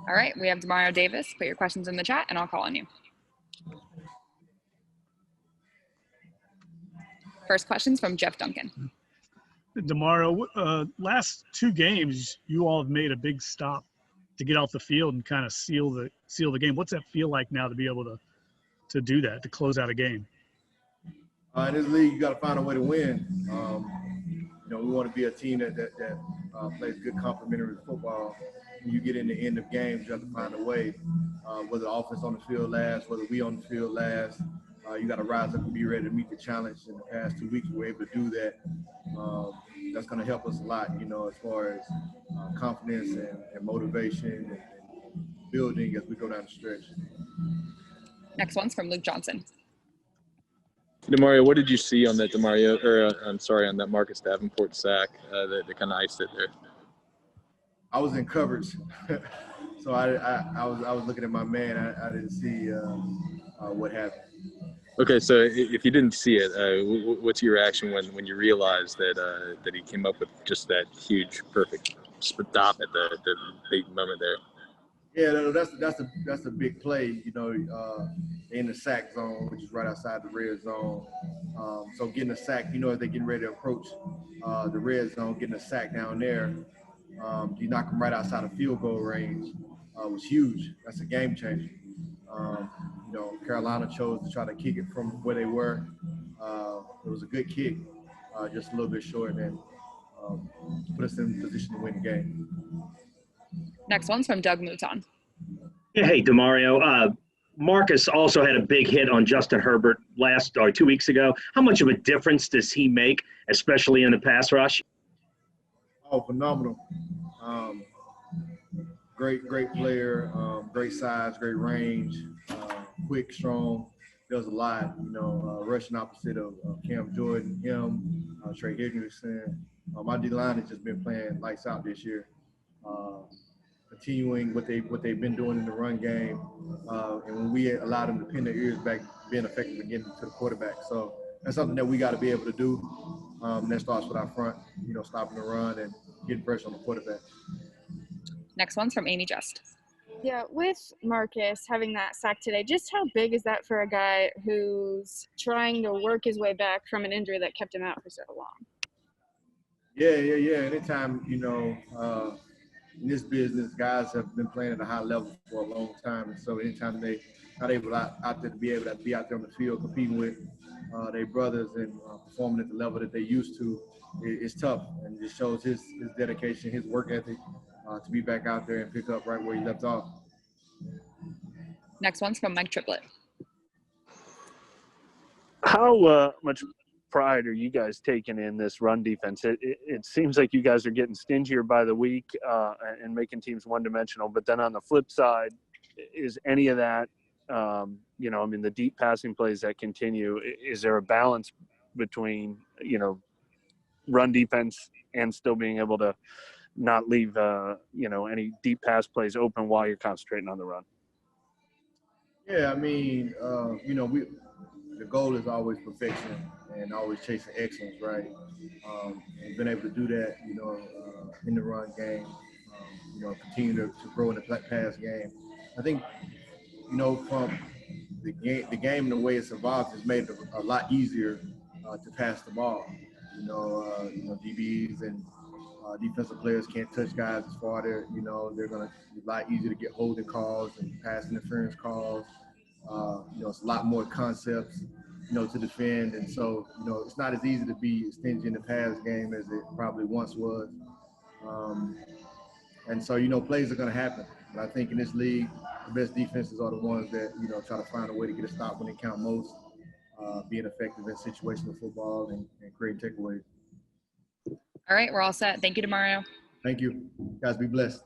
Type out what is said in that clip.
All right, we have Demario Davis. Put your questions in the chat, and I'll call on you. First question's from Jeff Duncan. Demario, last two games, you all have made a big stop to get off the field and kind of seal the game. What's that feel like now to be able to do that, to close out a game? In this league, you got to find a way to win. We want to be a team that plays good complementary football. When you get in the end of games, you have to find a way, whether the offense on the field last, whether we on the field last. You got to rise up and be ready to meet the challenge. In the past 2 weeks, we were able to do that. That's going to help us a lot, as far as confidence and motivation and building as we go down the stretch. Next one's from Luke Johnson. Demario, what did you see on that on that Marcus Davenport sack that kind of iced it there? I was in coverage, so I was looking at my man. I didn't see what happened. Okay, so if you didn't see it, what's your reaction when you realized that he came up with just that huge, perfect stop at the big moment there? Yeah, that's a big play. In the sack zone, which is right outside the red zone. So getting a sack, as they're getting ready to approach the red zone, getting a sack down there, you knock them right outside of field goal range, was huge. That's a game changer. Carolina chose to try to kick it from where they were. It was a good kick, just a little bit short, and put us in position to win the game. Next one's from Doug Mouton. Hey, Demario. Marcus also had a big hit on Justin Herbert 2 weeks ago. How much of a difference does he make, especially in the pass rush? Oh, phenomenal. Great player, great size, great range, quick, strong, does a lot, rushing opposite of Cam Jordan, him, Trey Hendrickson. My D-line has just been playing lights out this year, continuing what they've been doing in the run game, and when we allow them to pin their ears back, being effective and getting to the quarterback. So that's something that we got to be able to do. That starts with our front, stopping the run and getting pressure on the quarterback. Next one's from Amy Just. Yeah, with Marcus having that sack today, just how big is that for a guy who's trying to work his way back from an injury that kept him out for so long? Yeah. Anytime, in this business, guys have been playing at a high level for a long time. And so anytime they not able out there to be able to be out there on the field competing with their brothers and performing at the level that they used to, it's tough. And it just shows his dedication, his work ethic to be back out there and pick up right where he left off. Next one's from Mike Triplett. How much pride are you guys taking in this run defense? It seems like you guys are getting stingier by the week and making teams one-dimensional. But then on the flip side, is any of that, the deep passing plays that continue, is there a balance between, run defense and still being able to not leave, any deep pass plays open while you're concentrating on the run? Yeah, the goal is always perfection and always chasing excellence, right? And been able to do that, in the run game, continue to grow in the pass game. I think, from the game and the way it's evolved has made it a lot easier to pass the ball. DBs and defensive players can't touch guys as far. They're going to be a lot easier to get holding calls and pass interference calls. It's a lot more concepts, to defend. And so, it's not as easy to be stingy in the pass game as it probably once was. And so, plays are going to happen. But I think in this league, the best defenses are the ones that, try to find a way to get a stop when they count most, being effective in situational football and creating takeaways. All right, we're all set. Thank you, Demario. Thank you. Guys, be blessed.